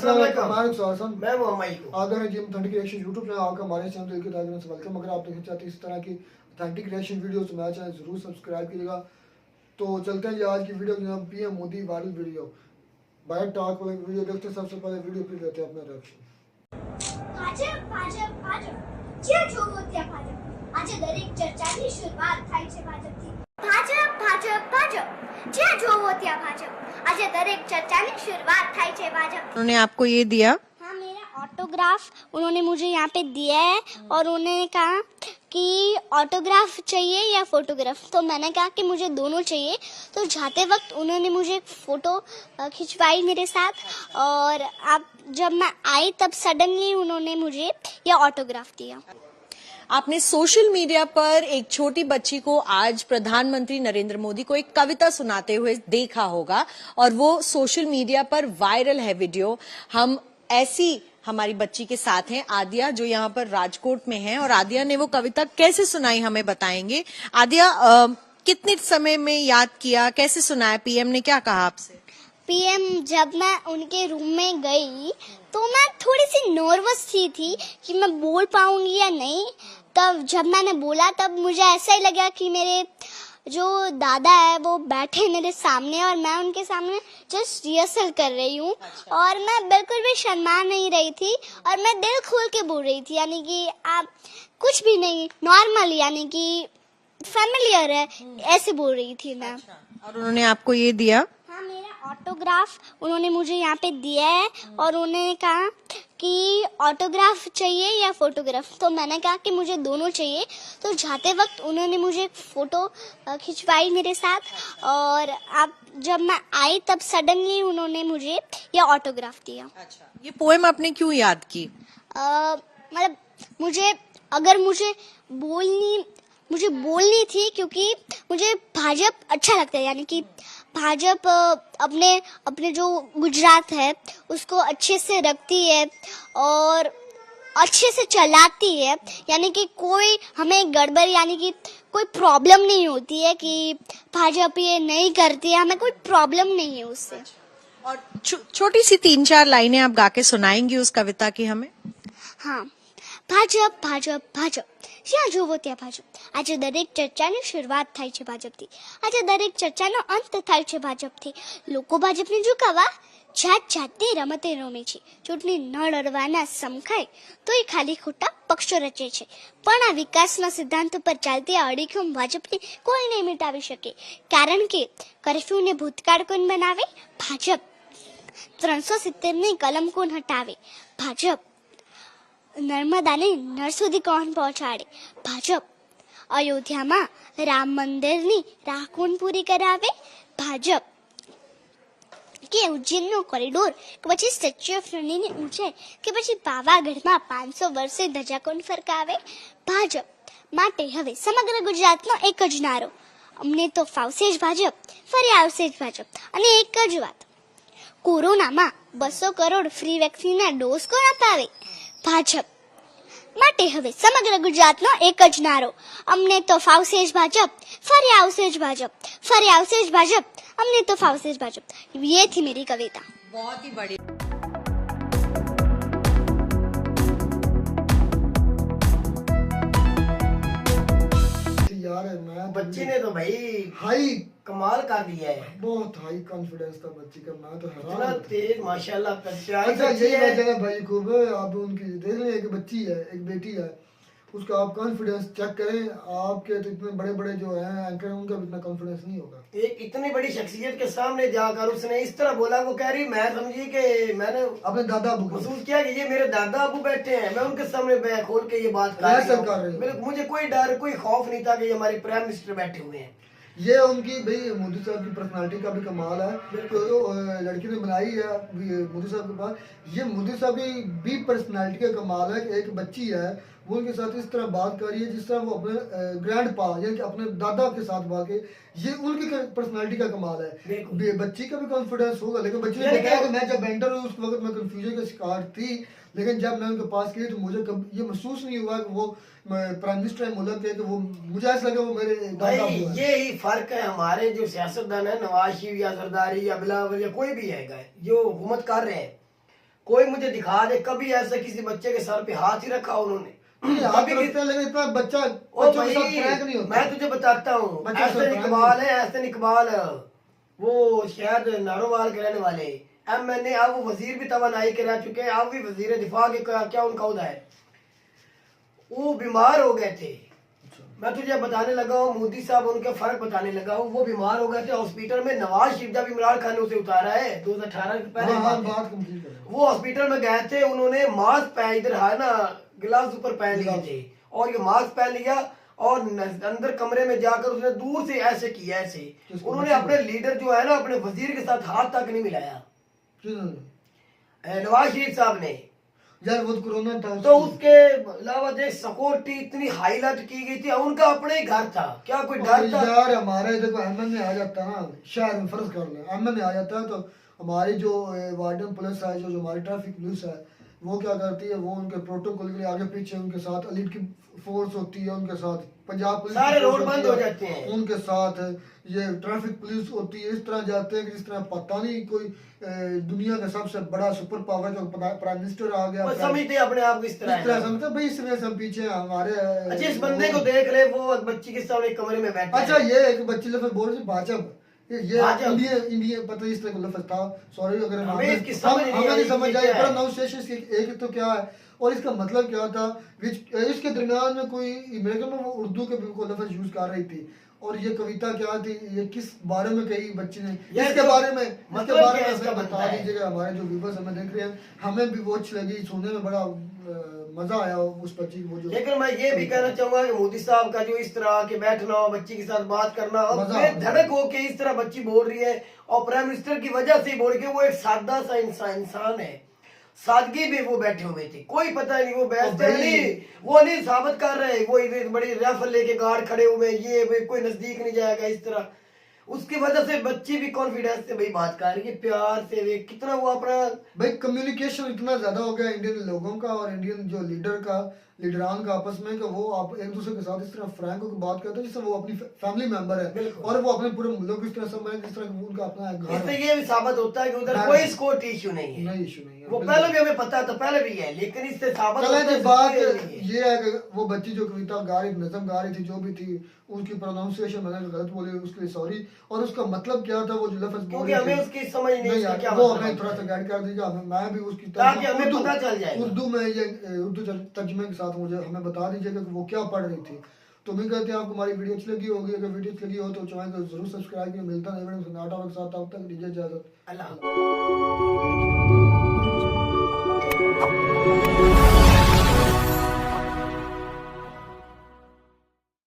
मैं अगर जी authentic reaction YouTube channel आपका हमारे चैनल देखिए ताकि से वेलकम। अगर आप देखना चाहते हैं इस तरह की ऑथेंटिक रिएक्शन वीडियो तो मेरा चैनल जरूर सब्सक्राइब कीजिएगा। तो चलते हैं जी आज की वीडियो जनाब PM Modi viral video bite talk वाली वीडियो देखते हैं। सबसे पहले वीडियो पे देते हैं अपना रिएक्शन। ભાજપ ભાજપ ભાજપ જ્યાં જોવો ત્યાં ભાજપ આજે દરેક ચર્ચાની શરૂઆત થાય છે ભાજપથી। ભાજપ ભાજપ ભાજપ જ્યાં જોવો ત્યાં ભાજપ આજે દરેક ચર્ચાની શરૂઆત થાય છે ભાજપ। उन्होंने आपको ये दिया? हाँ, मेरा ऑटोग्राफ उन्होंने मुझे यहाँ पे दिया है और उन्होंने कहा कि ऑटोग्राफ चाहिए या फोटोग्राफ, तो मैंने कहा कि मुझे दोनों चाहिए। तो जाते वक्त उन्होंने मुझे एक फोटो खिंचवाई मेरे साथ और अब जब मैं आई तब सडनली उन्होंने मुझे यह ऑटोग्राफ दिया। आपने सोशल मीडिया पर एक छोटी बच्ची को आज प्रधानमंत्री नरेंद्र मोदी को एक कविता सुनाते हुए देखा होगा और वो सोशल मीडिया पर वायरल है वीडियो। हम ऐसी हमारी बच्ची के साथ हैं आदिया, जो यहाँ पर राजकोट में है, और आदिया ने वो कविता कैसे सुनाई हमें बताएंगे। आदिया, कितने समय में याद किया, कैसे सुनाया, पीएम ने क्या कहा आपसे? पीएम, जब मैं उनके रूम में गई तो मैं थोड़ी सी नर्वस थी कि मैं बोल पाऊंगी या नहीं। तब जब मैंने बोला तब मुझे ऐसा ही लगा कि मेरे जो दादा है वो बैठे मेरे सामने और मैं उनके सामने जस्ट रिहर्सल कर रही हूँ। और मैं बिल्कुल भी शर्मा नहीं रही थी और मैं दिल खोल के बोल रही थी, यानी कि आप कुछ भी नहीं, नॉर्मल, यानी कि फैमिलियर है, ऐसे बोल रही थी मैं। और उन्होंने आपको ये दिया? हाँ, मेरा ऑटोग्राफ उन्होंने मुझे यहाँ पे दिया है और उन्होंने कहा कि ऑटोग्राफ चाहिए या फोटोग्राफ, तो मैंने कहा कि मुझे दोनों चाहिए। तो जाते वक्त उन्होंने मुझे एक फोटो खिंचवाई मेरे साथ और अब जब मैं आई तब सडनली उन्होंने मुझे यह ऑटोग्राफ दिया। अच्छा, ये पोएम आपने क्यों याद की? मतलब मुझे बोलनी थी क्योंकि मुझे भाजपा अच्छा लगता है, यानी कि भाजपा अपने जो गुजरात है उसको अच्छे से रखती है और अच्छे से चलाती है, यानी कि कोई हमें गड़बड़, यानी कि कोई प्रॉब्लम नहीं होती है कि भाजपा ये नहीं करती है, हमें कोई प्रॉब्लम नहीं है उससे। और छोटी सी 3-4 लाइनें आप गा के सुनाएंगी उस कविता की हमें? हाँ, ભાજપ ભાજપ ભાજપ જ્યાં જોવો ત્યાં ભાજપ આજે દરેક ચર્ચાની શરૂઆત થાય છે ભાજપથી। આજે દરેક ચર્ચાનો અંત થાય છે ભાજપથી। લોકો ભાજપને ઝુકાવા જાત જાતની રમતે રમે છે। ચૂંટણી ન લડવાના સમખાય તોય ખાલી ખોટા પક્ષો રચે છે, પણ આ વિકાસના સિદ્ધાંતો પર ચાલતી આ અડીખમ ભાજપને કોઈ નહીં મિટાવી શકે, કારણ કે કર્ફ્યુને ભૂતકાળ કોણ બનાવે? ભાજપ। 370ની કલમ કોણ હટાવે? ભાજપ। નર્મદાને નર સુધી કોણ પહોંચાડે? ભાજપ। અયોધ્યામાં રામ મંદિરની રાહ કોણ પૂરી કરાવે? ભાજપ। કે ઉજ્જૈનનો કોરિડોર કે પછી સ્ટેચ્યુ ઓફ યુનિટીની ઊંચાઈ કે પછી પાવાગઢમાં 500 વર્ષે ધજા કોણ ફરકાવે? ભાજપ। માટે હવે સમગ્ર ગુજરાતનો એક જ નારો, અમને તો ફાવશે જ ભાજપ, ફરી આવશે જ ભાજપ। અને એક જ વાત, કોરોનામાં 200 કરોડ ફ્રી વેક્સિનના ડોઝ કોણ અપાવે? ભાજપ। માટે હવે સમગ્ર ગુજરાતનો એક જ નારો, અમને તો ફાવશે જ ભાજપ, ફરી આવશે જ ભાજપ, ફરી આવશે જ ભાજપ, અમને તો ફાવશે જ ભાજપ। ये थी मेरी कविता। बहुत ही बढ़िया। यार मैं बच्ची ने तो भाई हाई कमाल कर दिया है, बहुत हाई कॉन्फिडेंस था बच्ची का, मैं तो इतना हैरान। तेज माशाल्लाह करते अच्छा, यही वजह है भाई खूब आप उनकी देख लें, एक बच्ची है, एक बेटी है, उसका आप कॉन्फिडेंस चेक करें। आपके तो इतने बड़े बड़े जो हैं एंकर, उनका भी इतना कॉन्फिडेंस नहीं होगा। एक इतनी बड़ी शख्सियत के सामने जाकर उसने इस तरह बोला, वो कह रही मैं समझी कि मैंने अपने दादा अबू को महसूस किया कि ये मेरे दादा अबू बैठे हैं, मैं उनके सामने बैठ खोल के ये बात कर रही हूं। मुझे कोई डर कोई खौफ नहीं था कि ये हमारे प्राइम मिनिस्टर बैठे हुए हैं। ये उनकी भाई मोदी साहब की पर्सनालिटी का भी कमाल है, तो लड़की ने बनाई है मोदी साहब के पास। ये मोदी साहब की भी पर्सनालिटी का कमाल है कि एक बच्ची है वो उनके साथ इस तरह बात कर रही है जिस तरह वो अपने ग्रैंड पा यानी कि अपने दादा के साथ बात के, ये उनकी पर्सनालिटी का कमाल है। बच्ची का भी कॉन्फिडेंस होगा, लेकिन बच्ची ने बताया कि मैं जब एंटर हुई उस वक्त मैं कंफ्यूजन का शिकार थी, लेकिन जब मैं उनके पास गई तो मुझे ये महसूस नहीं हुआ कि वो प्राइम मिनिस्टर है मुल्क के, कि वो मुझे ऐसा लगा वो मेरे दादा भाई। ये ही फर्क है हमारे जो सियासतदान है, नवाज शरीफ या जरदारी या बिलावल या कोई भी है जो हुकूमत कर रहे हैं, कोई मुझे दिखा दे कभी ऐसा किसी बच्चे के सर पे हाथ ही रखा उन्होंने। कभी लेकिन इतना बच्चा ओ बच्चों के भाई, साथ प्रैंक नहीं होता। मैं तुझे बताता हूँ, एहसन इकबाल है, एहसन इकबाल, वो शायद नारोवाल के रहने वाले MNA, अब वो वजीर भी तवानाई के रह चुके हैं, अब भी वजीर दिफा के क्या उनका उहदा है। वो बीमार हो गए थे, मैं तुझे बताने लगा हूँ, मोदी साहब उनका फर्क बताने लगा हूँ। वो बीमार हो गए थे हॉस्पिटल में, नवाज शरीफ जब इमरान खान ने उसे उतारा है 2018 के पहले बात कंप्लीट करें। वो हॉस्पिटल में गए थे, उन्होंने मास्क पहन, इधर है ना गिलास ऊपर पहन लिए थे, और ये मास्क पहन लिया और अंदर कमरे में जाकर उसने दूर से ऐसे किया, ऐसे उन्होंने अपने लीडर जो है ना, अपने वजीर के साथ हाथ तक नहीं मिलाया, नवाज शरीफ साहब ने यार। वो कोरोना था, तो उसके अलावा देख सिक्योरिटी इतनी हाईलाइट की गई थी, उनका अपने ही घर था, क्या कोई डर था? यार हमारे देखो MNA आ जाता है ना शहर में, फर्ज कर ले MNA आ जाता है तो हमारी जो वार्डन पुलिस है, जो हमारी ट्रैफिक पुलिस है, वो क्या करती है, वो उनके प्रोटोकॉल के लिए आगे पीछे उनके साथ एलिट की फोर्स होती है, उनके साथ पंजाब पुलिस सारे रोड बंद हो जाते हैं, उनके साथ ये ट्रैफिक पुलिस होती है। इस तरह जाते हैं कि जिस तरह पता नहीं कोई दुनिया का सबसे बड़ा सुपर पावर का प्राइम मिनिस्टर आ गया, समझते अपने आप को इस तरह समझते भाई, इस वजह से हम पीछे हमारे। अच्छा, इस बंदे को देख ले, वो बच्ची के सामने कमरे में बैठा अच्छा है। ये एक बच्ची लफ्ज बोल रही भाजपा, ये इंडिया पता इस तरह का लफ्ज था, सॉरी अगर हमें नहीं समझ आए, प्रोनाउंसिएशन एक तो क्या है और इसका मतलब क्या था, इसके दरमियान में कोई मेरे ख्याल में वो उर्दू के भी कोई लफ्ज यूज कर रही थी, और ये कविता क्या थी, ये किस बारे में कही बच्ची ने, इसके बारे में बता दीजिएगा। हमारे जो व्यूअर्स हमें देख रहे हैं, हमें भी वो अच्छी लगी, सुनने में बड़ा मजा आया उस बच्ची को जो। लेकिन मैं ये भी कहना चाहूंगा कि मोदी साहब का जो इस तरह के बैठना हो, बच्ची के साथ बात करना, और धड़क हो के इस तरह बच्ची बोल रही है, और प्राइम मिनिस्टर की वजह से बोल के, वो एक सादा सा इंसान है, सादगी भी वो बैठे हुए थे, कोई पता नहीं वो बैठते नहीं, वो नहीं साबित कर रहे, वो बड़ी राइफल लेके गार्ड खड़े हुए, ये कोई नजदीक नहीं जाएगा इस तरह। उसकी वजह से बच्ची भी कॉन्फिडेंस से भाई बात कर रही है, प्यार से, वे कितना वो अपना भाई कम्युनिकेशन इतना ज्यादा हो गया इंडियन लोगों का और इंडियन जो लीडरान का आपस में, कि वो आप एक दूसरे के साथ इस तरह फ्रैंक होकर बात करते हैं जिससे वो अपनी फैमिली मेंबर है, और वो अपने पूरे मुल्क को इस तरह समझ जिस तरह उनका अपना घर है। इससे ये भी साबित होता है कि उधर कोई स्कोर इशू नहीं है, इशू नहीं है, वो पहले भी हमें पता था, पहले भी है, लेकिन इससे साबित होता है। बात ये है कि वो बच्ची जो कविता गा रही, नज़म गा रही थी, जो भी थी, उसकी प्रोनाउंसिएशन मैंने गलत बोली, उसके लिए सॉरी, और उसका मतलब क्या था, वो जो लफ्ज बोली, हमें उसकी समझ नहीं है क्या, वो हमें थोड़ा सा गाइड कर दीजिएगा, मैं भी उसकी ताकि हमें पता चल जाए उर्दू में, ये उर्दू तर्जुमे के साथ मुझे हमें बता दीजिएगा कि वो क्या पढ़ रही थी। तो उम्मीद करते हैं आपको हमारी वीडियो अच्छी लगी होगी, अगर वीडियो अच्छी लगी हो तो चैनल को जरूर सब्सक्राइब कीजिए। मिलता है वीडियो के साथ, तब तक दीजिए इजाजत, अल्लाह।